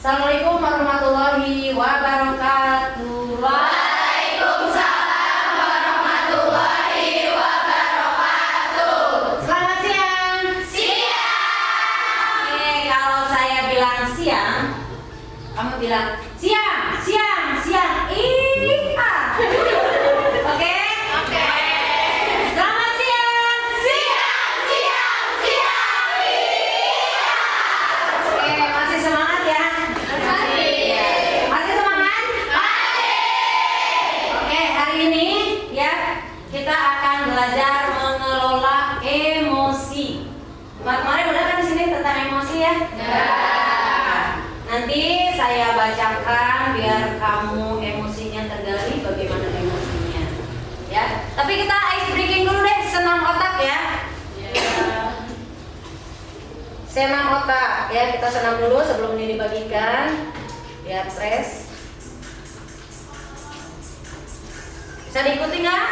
Assalamualaikum warahmatullahi wabarakatuh. Waalaikumsalam warahmatullahi wabarakatuh. Selamat siang. Siang. Oke, kalau saya bilang siang, kamu bilang siang, siang, siang. Iya. Oke? Oke. Selamat siang. Siang, siang, siang. Oke, masih semangat ya? Masih semangat? Oke, hari ini ya kita akan belajar mengelola emosi. Kemarin udah kan di sini tentang emosi ya? Ya. Nanti saya bacakan biar kamu emosinya tergali bagaimana emosinya. Ya. Tapi kita ice breaking dulu deh, senam otak ya. Senam otak ya, kita senam dulu sebelum ini dibagikan. Biar fresh. Bisa diikuti nggak?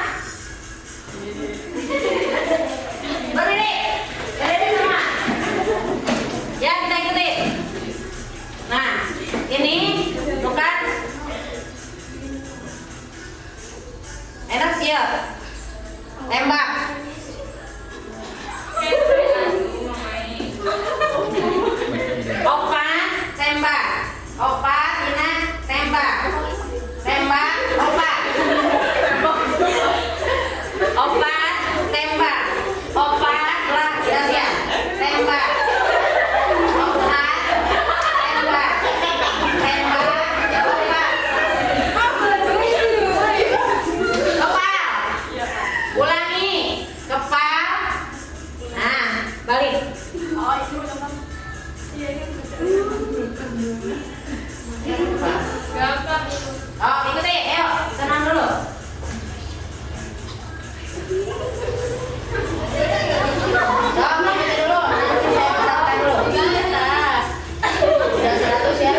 Berdiri, berdiri semua. Ya, kita ikuti. Nah, ini bukan enak siap. Tembak. Opat, tembak. Opat, Ina, tembak. Tembak, opat. Opat, tembak. Opat, lah, siap. Tembak. Opat, tembak. Tembak, opat. Kepal. Ulangi. Kepal. Nah, balik. Oh, ikuti, ayo, senam dulu. Coba ikuti dulu, nanti saya pesankan dulu. Udah 100 ya.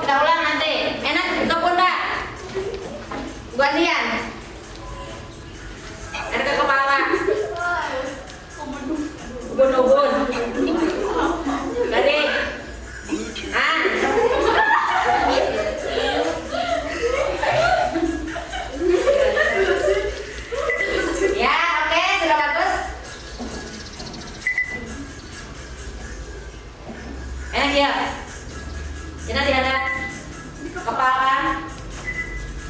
Kita ulang nanti. Enak ke pundak. Gantian. Enak ke kepala. Ubun-ubun. Balik. Ya, oke, sudah bagus. Enak ya. Enak ada kepala.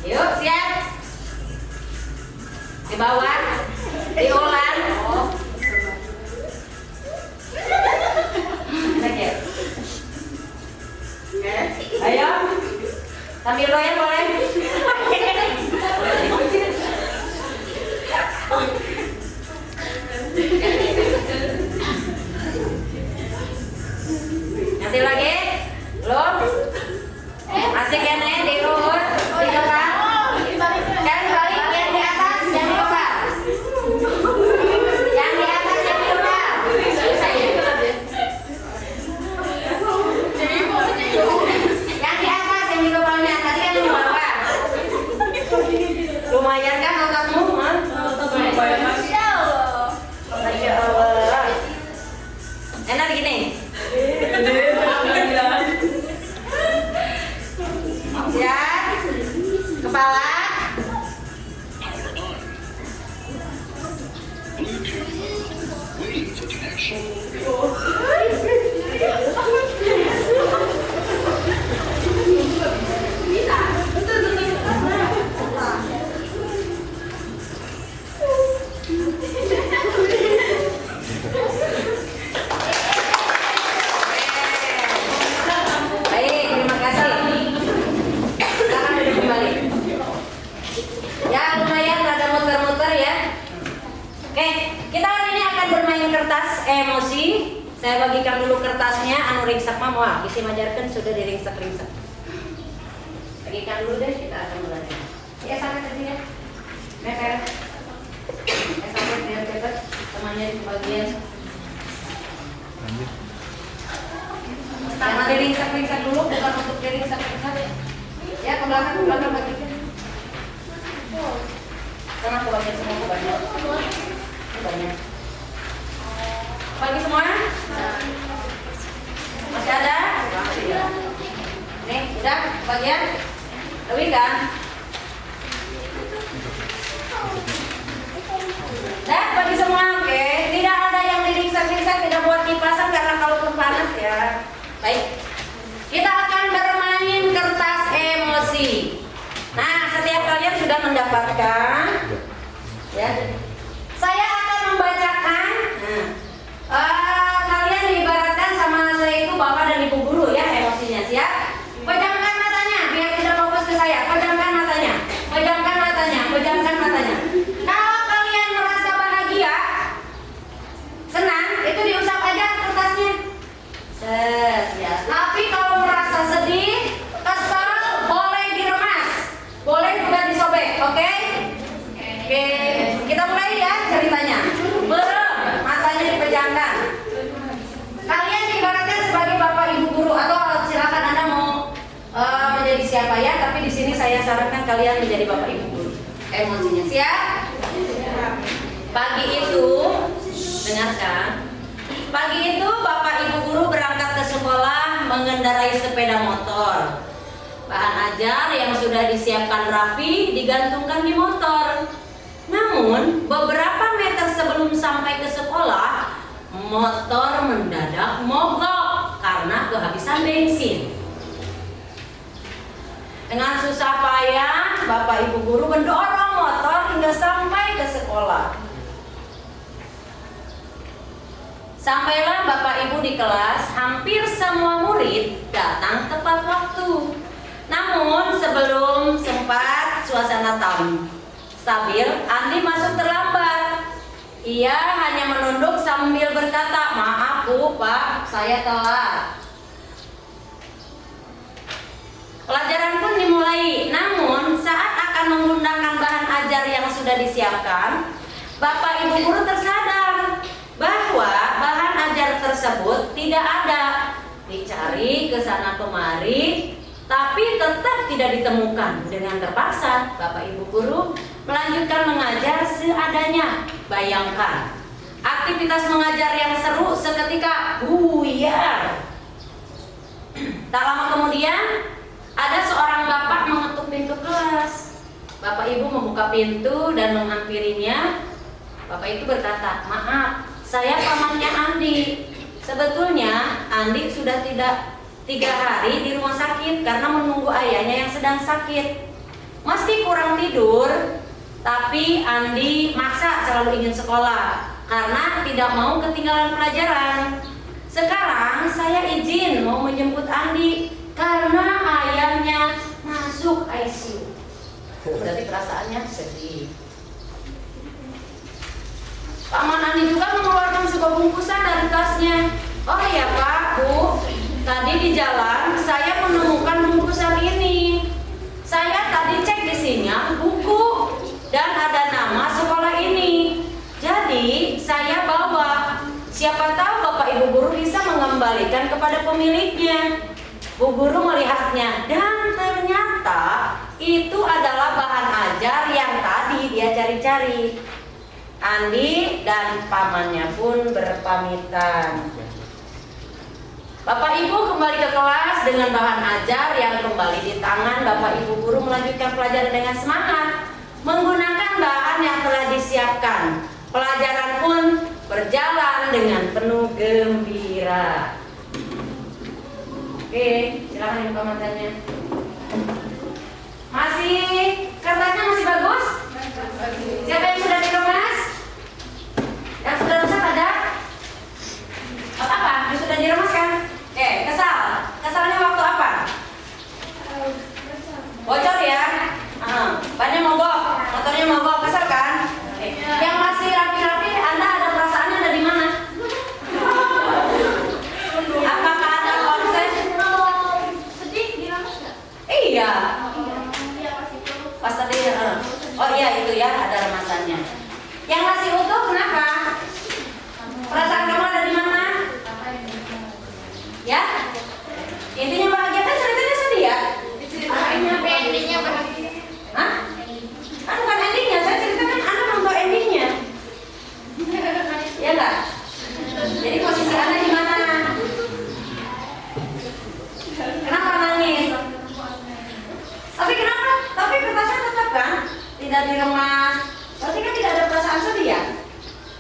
Yuk, siap. Di bawah. Diulang. Enak ya. Ayo. Sambil goyang boleh. Nanti lagi. Belum. Asik ya nih di luhur, di kepala. Kan balik yang di atas, yang di kepala. Yang di atas, yang di kepala. Yang di atas, yang di kepalanya. Tadi kan yang di bawah. Lumayan kan otakmu? Masya Allah. Enak gini. Siap. Kepala. Baik, terima kasih. Sekarang duduk kembali. Ya, lumayan rada muter-muter ya. Oke, kita hari ini akan bermain kertas emosi. Saya bagikan dulu kertasnya, anu ringsak mah moal. Isi majarkan sudah diringsak-ringsak. Bagikan dulu deh, kita akan belajar. Ya, sampai tadi ya. Meper. Ya, sampai biar cepat. Temannya di bagian. Jangan diringsak-ringsak dulu, bukan untuk diringsak-ringsak. Ya, ke belakang bagikan. Karena ke bagian semua banyak. Banyak. Pagi semua? Masih ada? Nih, udah bagian? Lebih kan? Dah, pagi semua, oke. Tidak ada yang diriksa-riksa, tidak buat kipasan karena kalaupun panas ya. Baik. Kita akan bermain kertas emosi. Nah, setiap kalian sudah mendapatkan, ya. Saya akan membacakan. Kalian diibaratkan sama saya itu bapak dan ibu guru ya, emosinya siap. Pejamkan matanya biar tidak fokus ke saya. Pejamkan matanya, pejamkan matanya, pejamkan matanya. Kalau kalian merasa bahagia, senang, itu diusap aja kertasnya. Ya. Tapi kalau merasa sedih, kesal, boleh diremas, boleh juga disobek, oke? Oke, kita mulai ya ceritanya. Matanya dipejamkan. Kalian diibaratkan sebagai bapak ibu guru atau silakan Anda mau menjadi siapa ya, tapi di sini saya sarankan kalian menjadi bapak ibu guru. Emosinya siap? Pagi itu, dengarkan. Pagi itu bapak ibu guru berangkat ke sekolah mengendarai sepeda motor. Bahan ajar yang sudah disiapkan rapi digantungkan di motor. Namun beberapa meter sebelum sampai ke sekolah, motor mendadak mogok karena kehabisan bensin. Dengan susah payah, bapak ibu guru mendorong motor hingga sampai ke sekolah. Sampailah bapak ibu di kelas, hampir semua murid datang tepat waktu. Namun sebelum sempat suasana stabil, Andi masuk terlambat. Ia hanya menunduk sambil berkata, "Maaf Bu, Pak, saya telat." Pelajaran pun dimulai. Namun saat akan menggunakan bahan ajar yang sudah disiapkan, bapak ibu guru tersadar bahwa bahan ajar tersebut tidak ada. Dicari ke sana kemari, tapi tetap tidak ditemukan. Dengan terpaksa, bapak ibu guru melanjutkan mengajar seadanya. Bayangkan, aktivitas mengajar yang seru seketika buyar. Tak lama kemudian, ada seorang bapak mengetuk pintu kelas. Bapak ibu membuka pintu dan menghampirinya. Bapak itu berkata, "Maaf, saya pamannya Andi. Sebetulnya Andi sudah tidak 3 hari di rumah sakit karena menunggu ayahnya yang sedang sakit. Meski kurang tidur, tapi Andi maksa selalu ingin sekolah karena tidak mau ketinggalan pelajaran. Sekarang saya izin mau menjemput Andi karena ayahnya masuk ICU." Berarti perasaannya sedih. Paman Andi juga mengeluarkan sebuah bungkusan dari tasnya. "Oh iya Pak, Bu, tadi di jalan saya menemukan bungkusan ini. Saya tadi cek isinya buku dan ada nama sekolah ini. Jadi saya bawa. Siapa tahu Bapak Ibu guru bisa mengembalikan kepada pemiliknya." Bu guru melihatnya dan ternyata itu adalah bahan ajar yang tadi dia cari-cari. Andi dan pamannya pun berpamitan. Bapak Ibu kembali ke kelas dengan bahan ajar yang kembali di tangan. Bapak Ibu guru melanjutkan pelajaran dengan semangat menggunakan bahan yang telah disiapkan. Pelajaran pun berjalan dengan penuh gembira. Oke, silakan dibuka matanya. Masih kertasnya masih bagus? Siapa yang sudah dikemas? Yang sudah rusak ada? Apa? Yang sudah diremas kan? Oke, kesal. Kesalnya waktu apa? Bocor ya? Bannya mogok, motornya mogok, kesal kan? Oke. Yang masih rapi-rapi, Anda ada perasaannya ada di mana? Apakah ada konsen? Sedih diramas nggak? Iya. Pas tadi, oh iya itu ya, ada remasannya. Yang masih utuh kenapa? Perasaan kamu ada di mana? Ya? Intinya bahagia kan ceritanya sedih ya? Endingnya bahagia. Hah? Kan bukan endingnya, saya ceritakan Anda nonton endingnya. Ya enggak? Jadi posisi Anda di mana? Kenapa nangis? Tapi kenapa? Tapi kertasnya tetap kan? Tidak diremas. Berarti kan tidak ada perasaan sedih ya?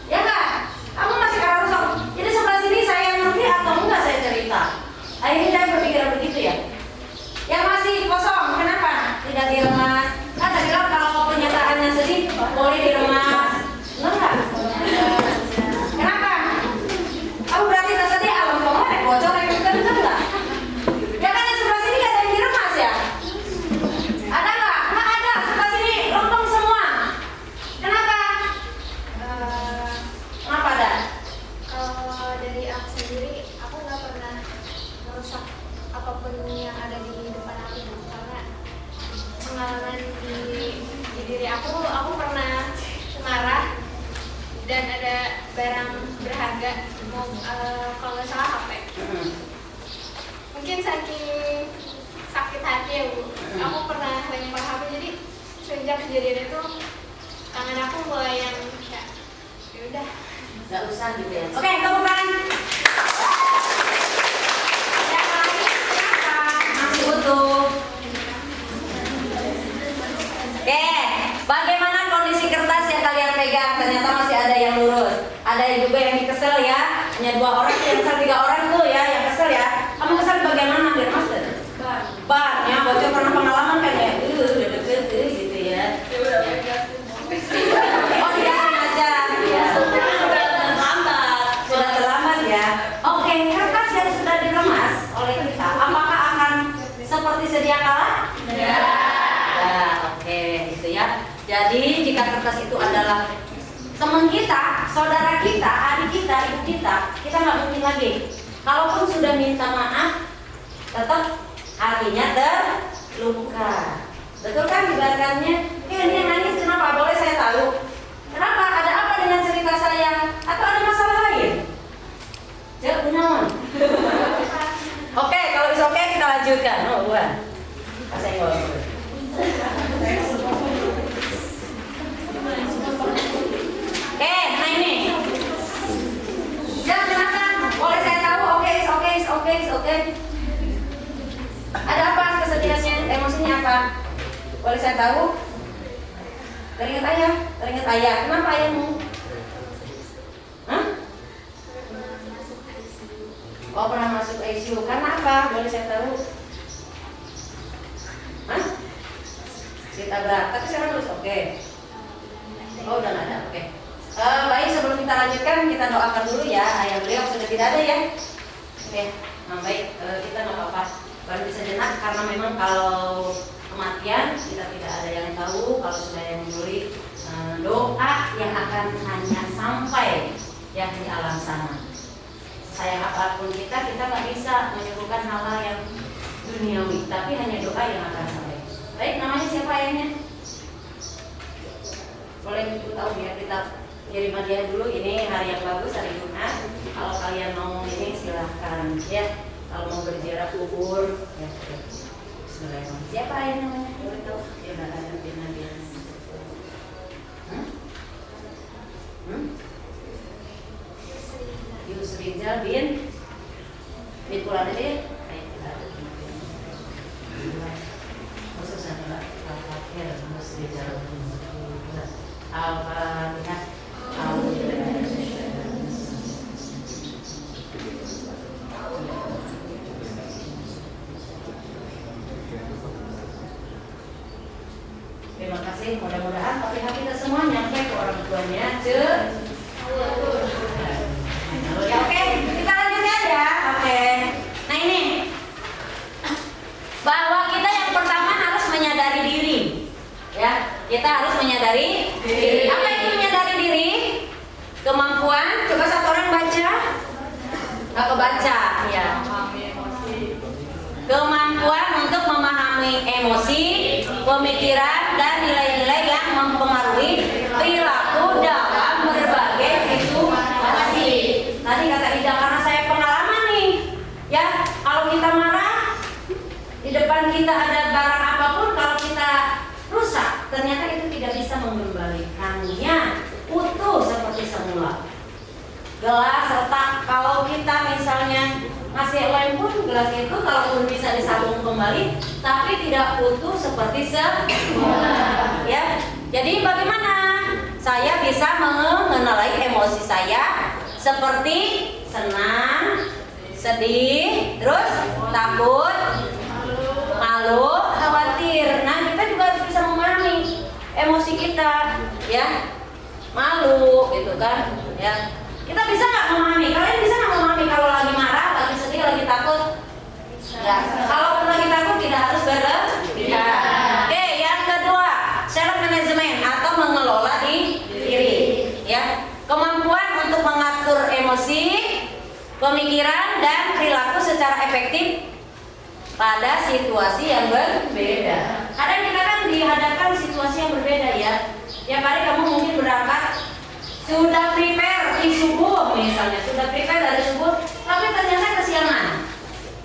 Ya enggak? Kamu masih karena kosong. Jadi sebelah sini saya ngerti atau enggak saya cerita? Akhirnya saya berpikir begitu ya. Yang masih kosong, kenapa? Tidak diremas. Kan saya bilang kalau pernyataannya sedih boleh diremas. Enggak? Kenapa? Kamu berarti tak sedih, alam kamu ada bocor yang enggak? Ya kan yang sebelah sini gak ada yang diremas ya? Ada nggak? Nggak ada. Sebelah sini lempeng semua. Kenapa? Kenapa ada? Kalau dari aku sendiri, aku nggak pernah merusak apapun yang ada di depan aku, karena pengalaman di diri aku pernah marah dan ada barang berharga, mau kalau nggak salah HP. Mungkin saking sakit hati ya Bu, aku pernah lempar HP, jadi sejak kejadian itu tangan aku mulai yang kayak ya udah. Nggak usah gitu ya. Oke, tepuk tangan. Yang lain siapa? Masih utuh. Oke, bagaimana kondisi kertas yang kalian pegang? Ternyata masih ada yang lurus. Ada juga yang dikesel ya. Hanya 2 orang, yang kesel 3 orang tuh ya, yang kesel ya. Kamu kesel di bagian mana, biar master? Ban, ya bocor pernah pengalaman kan ya? Udah deket gitu ya. Oh tidak sengaja. Ya. Sudah terlambat ya. Oke, kertas yang sudah diremas oleh kita, apakah akan seperti sedia kala? Ya. Ya, oke, gitu ya. Jadi jika kertas itu adalah teman kita, saudara kita, adik kita, ibu kita nggak mungkin lagi. Kalaupun sudah minta maaf, tetap hatinya terluka. Betul kan ibaratnya? Ini yang nangis kenapa? Boleh saya tahu? Kenapa? Ada apa dengan cerita saya? Atau ada masalah lain? Jawab benar. Oke, kalau bisa oke kita lanjutkan. Oh, bukan. Saya ngomong. Nah ini. Jangan kenapa? Boleh saya tahu? Oke. Ada apa kesedihannya? Emosinya apa? Boleh saya tahu? Teringat ayah. Kenapa ayahmu? Hah? Oh, pernah masuk ICU. Karena apa? Boleh saya tahu? Hah? Ditabrak. Tapi sekarang terus oke. Oh, udah nggak ada. Oke. Baik, sebelum kita lanjutkan, kita doakan dulu ya. Ayah beliau sudah tidak ada ya. Oke. Nah, baik, kita nggak apa-apa. Baru bisa jenak karena memang kalau kematian kita tidak ada yang tahu. Kalau sudah yang membeli doa yang akan hanya sampai ya di alam sana. Sayang apapun kita nggak bisa menyembuhkan hal-hal yang duniawi, tapi hanya doa yang akan sampai. Baik, namanya siapa ayahnya? Boleh ibu tahu biar kita kirim hadiah dulu. Ini hari yang bagus, hari Jumat. Kalau kalian mau ini silahkan ya. Kalau mau berziarah kubur ya. Bismillahirrahmanirrahim. Siapa ayahnya namanya? Boleh tahu? Ya nggak ada hadiah. Yusrizal bin Fulan aja ya. Khusus adalah Al-Fatihah Yusrizal bin Fulan. Al-Fatihah. Terima kasih, mudah-mudahan Fatihah kita semua nyampe ke orang tuanya. Ya, oke, kita lanjutkan ya. Oke. Nah ini, bahwa kita yang pertama harus menyadari diri. Ya, kita harus menyadari diri. Apa itu menyadari diri? Kemampuan. Coba satu orang baca. Nggak kebaca. Ya. Kemampuan untuk memahami emosi, pemikiran dan nilai-nilai yang mempengaruhi perilaku dalam berbagai situasi. Tadi kata Ida, karena saya pengalaman nih, ya kalau kita marah, di depan kita ada barang apapun, kalau kita rusak, ternyata itu tidak bisa mengembalikannya utuh seperti semula. Gelas retak kita misalnya ngasih lem pun gelas itu kalaupun bisa disambung kembali, tapi tidak utuh seperti semula. Ya, jadi bagaimana saya bisa mengenali emosi saya seperti senang, sedih, terus takut, malu, khawatir. Nah, kita juga harus bisa memahami emosi kita, ya. Malu, gitu kan? Ya. Kita bisa nggak memahami? Kalian bisa nggak memahami kalau lagi marah, lagi sedih, lagi takut? Ya. Kalau lagi takut tidak harus berlebihan. Oke, yang kedua, self management atau mengelola diri, ya. Kemampuan untuk mengatur emosi, pemikiran dan perilaku secara efektif pada situasi yang berbeda. Kadang kita kan dihadapkan situasi yang berbeda, ya. Tiap hari kamu mungkin berangkat sudah prepare di subuh misalnya, sudah prepare dari subuh, tapi ternyata kesiangan.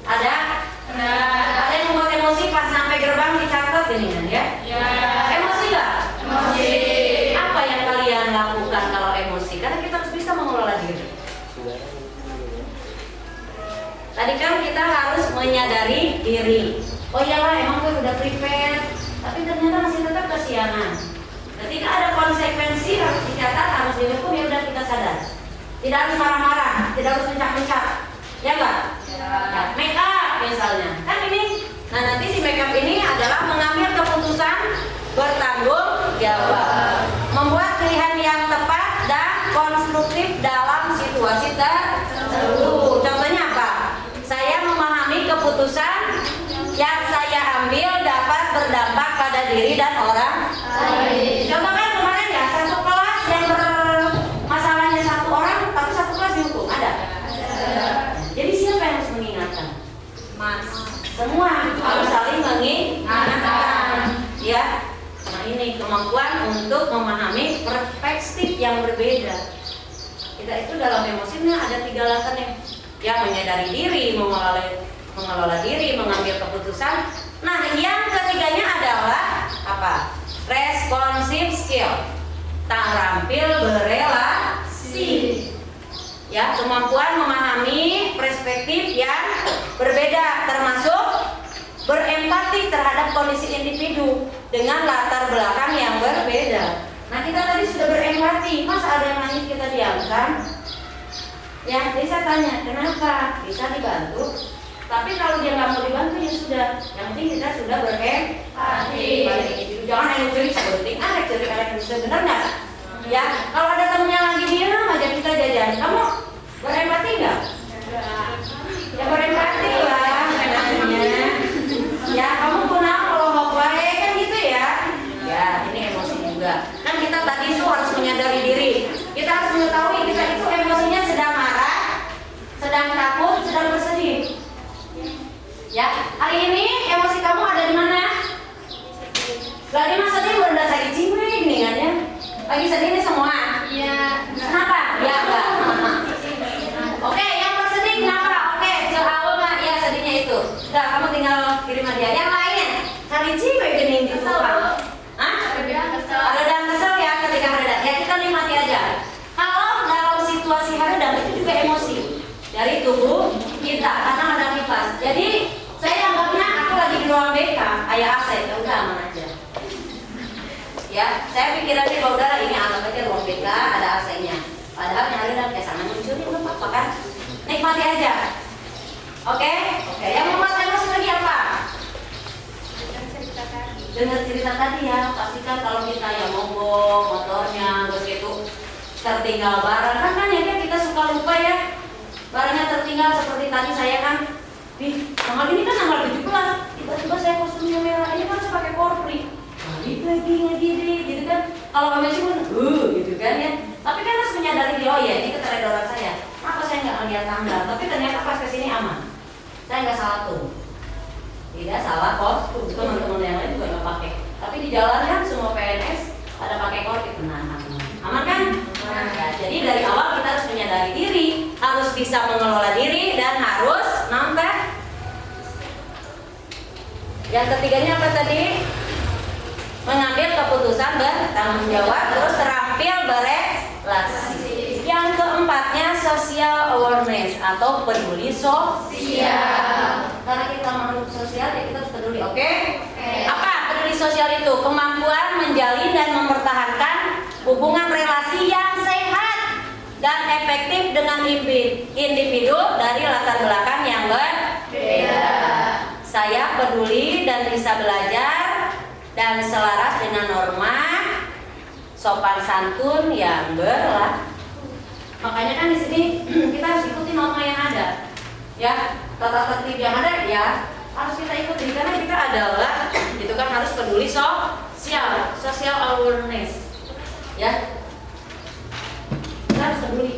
Ada yang membuat emosi pas sampai gerbang dicatat gini kan, ya? Emosi nggak? Emosi. Apa yang kalian lakukan kalau emosi? Karena kita harus bisa mengelola diri. Tadi kan kita harus menyadari diri. Oh iyalah, emang gue udah prepare, tapi ternyata masih tetap kesiangan. Ketika ada konsekuensi harus dicatat, harus dihukum, ya udah kita sadar. Tidak harus marah-marah, tidak harus mencak-mencak, ya enggak? Ya, make up misalnya, kan ini. Nah nanti si make up ini adalah mengambil keputusan bertanggung jawab, membuat pilihan yang tepat dan konstruktif dalam situasi tertentu. Contohnya apa? Saya memahami keputusan yang saya ambil dapat berdampak pada diri dan orang lain. Contoh kan kemarin ya, satu kelas yang bermasalahnya satu orang, tapi satu kelas dihukum, ada? Jadi siapa yang harus mengingatkan? Semua harus saling mengingatkan, ya. Nah ini kemampuan untuk memahami perspektif yang berbeda. Kita itu dalam emosinya ada 3 langkah nih. Ya, menyadari diri, mengelola diri, mengambil keputusan. Nah, yang ketiganya adalah apa? Responsive skill, terampil berelasi. Ya, kemampuan memahami perspektif yang berbeda, termasuk berempati terhadap kondisi individu dengan latar belakang yang berbeda. Nah, kita tadi sudah berempati, masa ada yang nangis kita diamkan? Ya, jadi saya tanya, kenapa? Bisa dibantu? Tapi kalau dia nggak mau dibantu ya sudah. Yang penting kita sudah berempati. Jangan hanya cerita penting, cerita sebenarnya. Ya, kalau ada temennya lagi diam aja kita jajan, kamu berempati nggak? Ya berempati lah, namanya. Ya, kamu kenapa kalau nggak baik kan gitu ya? Ya, ini emosi juga. Kan kita tadi itu harus menyadari diri. Kita harus mengetahui kita itu emosinya sedang marah, sedang takut, sedang bersedih. Ya, hari ini emosi kamu ada di mana? Lagi masa sedih udah sakit ciwi gini kan ya? Lagi sedih nih semua? Iya. Kenapa? Ya enggak. Oke, yang bersedih kenapa? Oke, awal mah ya sedihnya itu. Udah, kamu tinggal kirim hadiah. Yang lain, cari ciwi gini di rumah. Hah? Ada dan kesel ya ketika meredak. Ya kita nikmati aja. Kalau dalam situasi haridang itu juga emosi dari tubuh kita karena ada kipas. Jadi saya anggapnya aku lagi di ruang BK, kayak AC, ya udah aman aja. Ya, saya pikirannya bahwa udahlah ini anggap aja ruang BK ada AC-nya. Padahal yang haridang kayak sana muncul udah apa-apa kan? Nikmati aja. Oke? Oke, yang membuat emosi lagi apa? Dengar cerita tadi ya, pastikan kalau kita yang mogok motornya, terus itu tertinggal barang kan ya kita suka lupa ya, barangnya tertinggal seperti tadi saya kan, tanggal ini kan tanggal 17, tiba-tiba saya kostumnya merah, ini kan saya pakai korpri, balik lagi gitu kan, kalau kami sih pun, gitu kan ya, tapi kan harus menyadari oh ya ini keteledoran saya, kenapa saya nggak melihat tanggal, tapi ternyata pas kesini aman, saya nggak salah tuh. Tidak salah kostum, teman-teman yang lain juga nggak pakai. Tapi di jalan kan semua PNS ada pakai korpit, aman kan? Ya, jadi dari awal kita harus menyadari diri, harus bisa mengelola diri dan harus nonton. Yang ketiganya apa tadi? Mengambil keputusan bertanggung jawab, terus terampil berelasi. Yang keempatnya social awareness atau peduli sosial. Karena kita makhluk sosial, ya kita harus peduli, oke? Apa peduli sosial itu? Kemampuan menjalin dan mempertahankan hubungan relasi yang sehat dan efektif dengan individu dari latar belakang yang berbeda. Saya peduli dan bisa belajar dan selaras dengan norma sopan santun yang berlaku. Makanya kan di sini kita harus ikuti norma yang ada, ya, tata tertib yang ada, ya harus kita ikuti karena kita adalah, itu kan harus peduli social awareness, ya, kita harus peduli,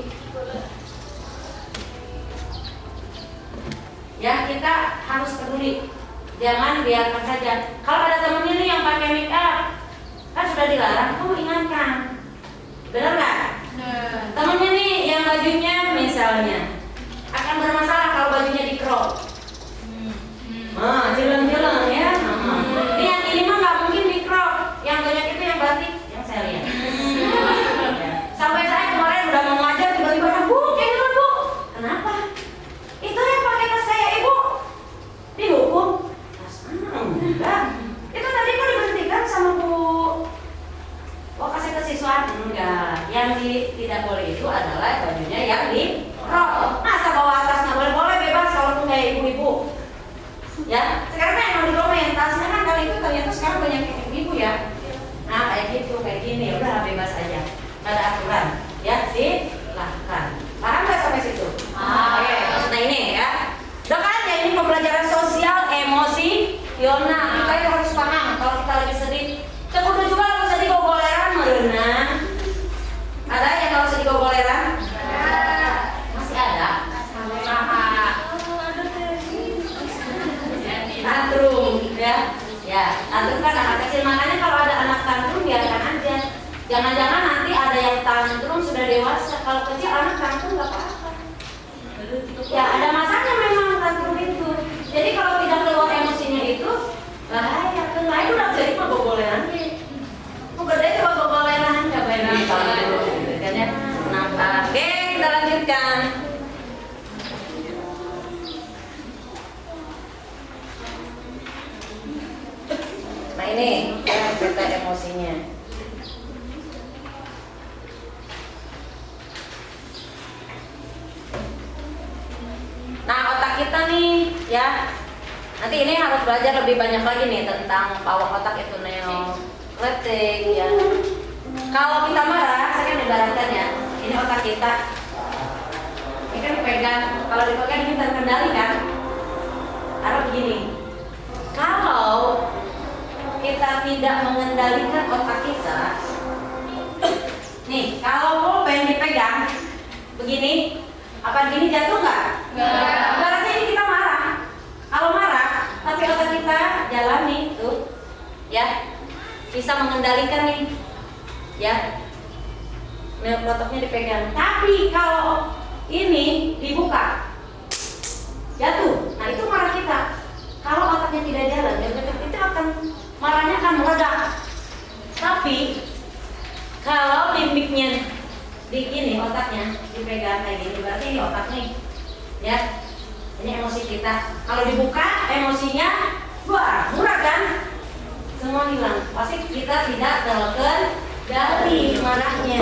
ya kita harus peduli, jangan biarkan saja. Kalau ada temennya nih yang pakai make up, kan sudah dilarang, kamu ingatkan, benar nggak? Temennya nih yang bajunya misalnya akan bermasalah kalau bajunya di crop, jeleng-jeleng ya. Ini yang ini mah nggak mungkin di crop, yang banyak itu yang batik yang saya lihat. Sampai saya kemarin udah mau ngajar tiba-tiba Bu, kayak gitu Bu. Kenapa? Itu yang pakai tas saya Ibu dihukum. Tas mana? Enggak. Itu tadi kok diberhentikan sama Bu. Oh kasih kesiswaan? Enggak. Yang tidak boleh itu adalah bajunya yang di crop. Masa bawah atas nggak boleh? Boleh bebas kalau kayak ibu-ibu. Ya, sekarang kan emang dikomen tasnya kan kali itu ternyata sekarang banyak ibu-ibu ya. Nah kayak gitu, kayak gini, udah bebas aja. Nggak ada aturan, ya silahkan. Paham nggak sampai situ? Oke, nah ini ya. Udah kan ya ini pembelajaran sosial emosional. Kita itu harus paham kalau kita lagi sedih. Kudu juga kalau sedih gogoleran merenang. Ada yang kalau sedih gogoleran? Masih ada? Tantrum, ya. Ya, tantrum kan anak kecil, makanya kalau ada anak tantrum biarkan aja. Jangan-jangan nanti ada yang tantrum sudah dewasa. Kalau kecil anak tantrum nggak apa-apa. Ya, ada masanya memang tantrum itu. Jadi kalau tidak keluar emosinya itu bahaya. Lain udah jadi mah gogoleran. Mau gede coba gogoleran nggak baik kan ya. Kenapa? Oke, kita lanjutkan. Nah ini ya, kita emosinya. Nah otak kita nih ya, nanti ini harus belajar lebih banyak lagi nih tentang pawang otak itu neokortex ya. Kalau kita marah, saya kan ibaratkan ya, ini otak kita, ini kan dipegang, kalau dipegang ini terkendali kan? Karena begini, kalau kita tidak mengendalikan otak kita, nih kalau pulpen dipegang begini, apa gini jatuh nggak? Nggak. Berarti ini kita marah. Kalau marah, tapi otak kita jalani tuh, ya bisa mengendalikan nih, ya neokorteksnya dipegang. Tapi kalau ini dibuka, jatuh. Nah itu marah kita. Kalau otaknya tidak jalan, itu akan marahnya akan meledak. Tapi kalau limbiknya di gini, otaknya dipegang kayak gini, berarti ini otak nih, ya. Ini emosi kita. Kalau dibuka, emosinya wah murah kan? Semua hilang. Pasti kita tidak terkendali marahnya.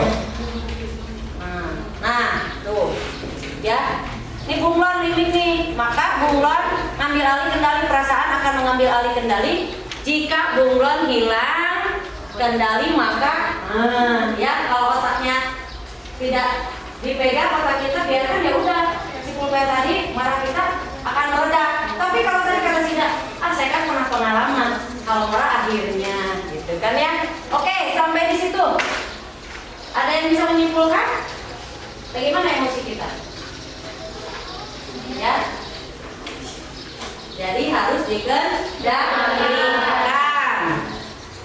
Nah, tuh, ya. Ini bunglon limbik nih, maka bunglon ngambil alih kendali, perasaan akan mengambil alih kendali. Jika bunglon hilang kendali maka ya kalau otaknya tidak dipegang, otak kita biarkan ya udah si pulpen tadi marah kita akan meledak. Tapi kalau tadi kata tidak, saya kan pernah pengalaman kalau marah akhirnya gitu kan ya. Oke, sampai di situ. Ada yang bisa menyimpulkan bagaimana emosi kita? Ya. Jadi harus dikendalikan.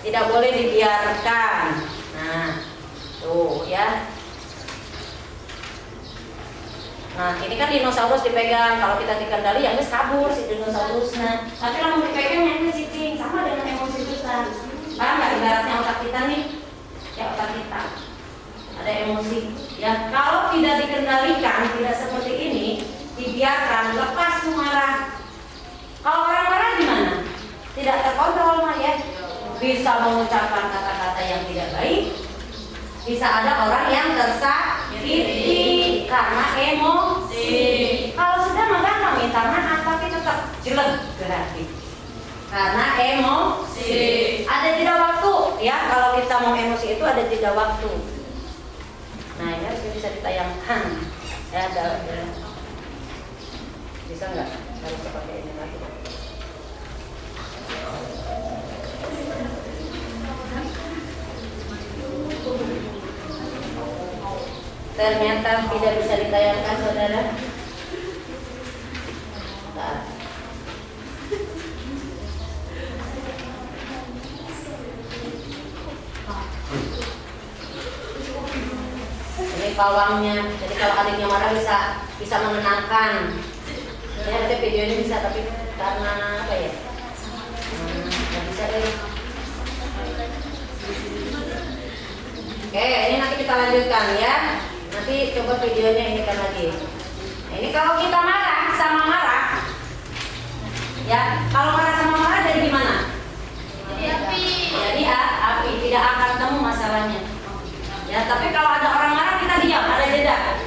Tidak boleh dibiarkan. Nah, tuh ya. Nah, ini kan dinosaurus dipegang. Kalau kita dikendali, ya guys kabur si dinosaurusnya. Tapi kalau mau dipegang, ya ini cicing. Sama dengan emosi kita. Paham nggak? Ibaratnya otak kita nih, ya otak kita. Ada emosi Ya, kalau tidak dikendalikan, tidak seperti ini, dibiarkan, lepas tuh marah. Kalau orang marah gimana? Tidak terkontrol mah ya. Bisa mengucapkan kata-kata yang tidak baik. Bisa ada orang yang tersakiti karena emosi. Kalau sudah mah gampang minta maaf, tapi tetap jelek ke hati. Karena emosi. Ada jeda waktu ya, kalau kita mau emosi itu ada jeda waktu. Nah ini harus bisa ditayangkan. Ya ada. Bisa nggak? Harus seperti ini lagi. Ternyata tidak bisa ditayangkan, saudara. Nah. Ini pawangnya. Jadi kalau adiknya marah bisa menenangkan. Ini nanti video ini bisa, tapi karena apa ya? Nggak bisa deh. Oke, ini nanti kita lanjutkan ya. Nanti coba videonya ini kan lagi. Nah, ini kalau kita marah sama marah, ya kalau marah sama marah jadi gimana? Jadi api. Jadi api, tidak akan ketemu masalahnya. Ya, tapi kalau ada orang marah kita diam, ada jeda.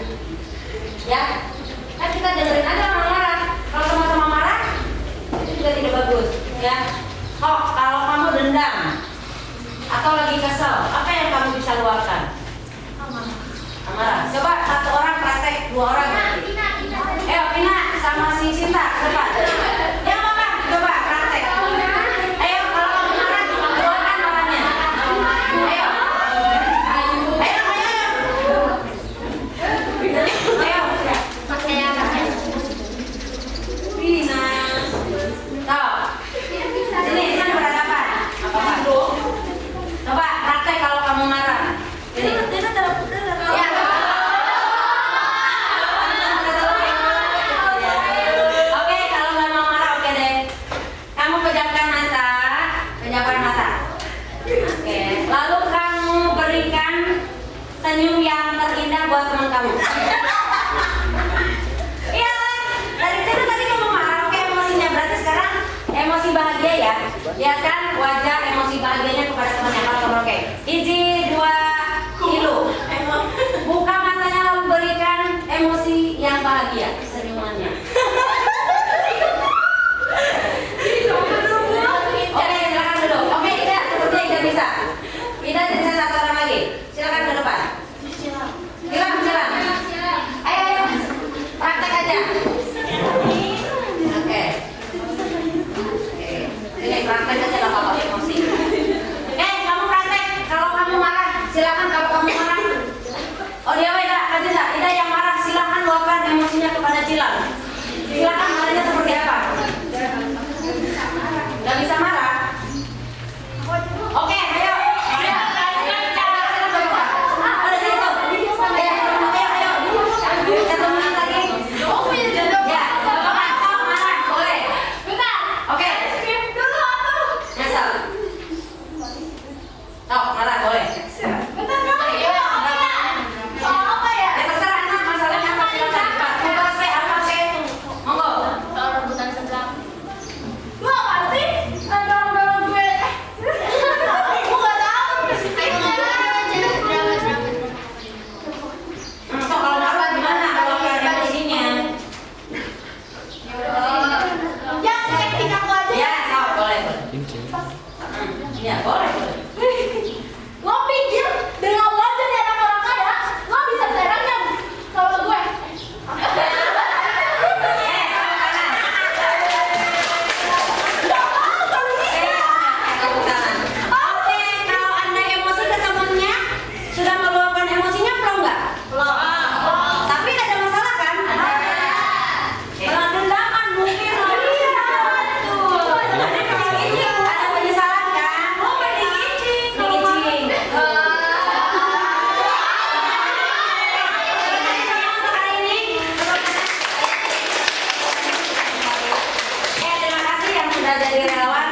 Ya, kan kita dengerin aja orang marah. Kalau sama-sama marah, itu juga tidak bagus. Ya, kalau kamu dendam atau lagi kesel, apa yang kamu bisa luapkan? Amarah. Coba satu orang praktek, dua orang. Ayo Pina sama si Sinta depan. Ya apa? Coba praktek. Ayo kalau kamu marah, keluarkan marahnya. Ayo. Pina. Tahu? Sini berhadapan. Apa? Coba praktek kalau kamu marah. Ini. Ya. Oke, kalau nggak mau marah, oke deh. Kamu pejamkan mata, pejamkan mata. Oke. Lalu kamu berikan senyum yang terindah buat teman kamu. Iya, dari tadi kamu marah, oke emosinya berarti sekarang emosi bahagia ya. Lihat kan wajah emosi bahagianya kepada temannya. Kalau oke. Iji dua kilo. Buka matanya lalu berikan emosi yang bahagia, senyumannya. Oke, silakan duduk. Oke, Ida, sepertinya Ida bisa. Ida bisa satu orang lagi. Silakan ke depan. Silakan. Ayo. Praktek aja. Oke. Ini praktek aja nggak apa-apa emosi. Oke, kamu praktek. Kalau kamu marah, silakan kalau kamu marah. Oh dia Ida yang marah, silakan luapkan emosinya kepada Cilang. Silakan marahnya seperti apa? Gak bisa marah. Oke, ayo. Marah boleh. Ya boleh. Lo pikir dengan lo jadi anak orang kaya, lo bisa serangnya sama gue? Oke, kalau Anda emosi ke temannya, sudah meluapkan emosinya belum nggak? Belum. Tapi ada masalah kan? Ada. Kalau dendaman mungkin ada penyesalan kan? Digicing. Terima kasih yang sudah jadi relawan.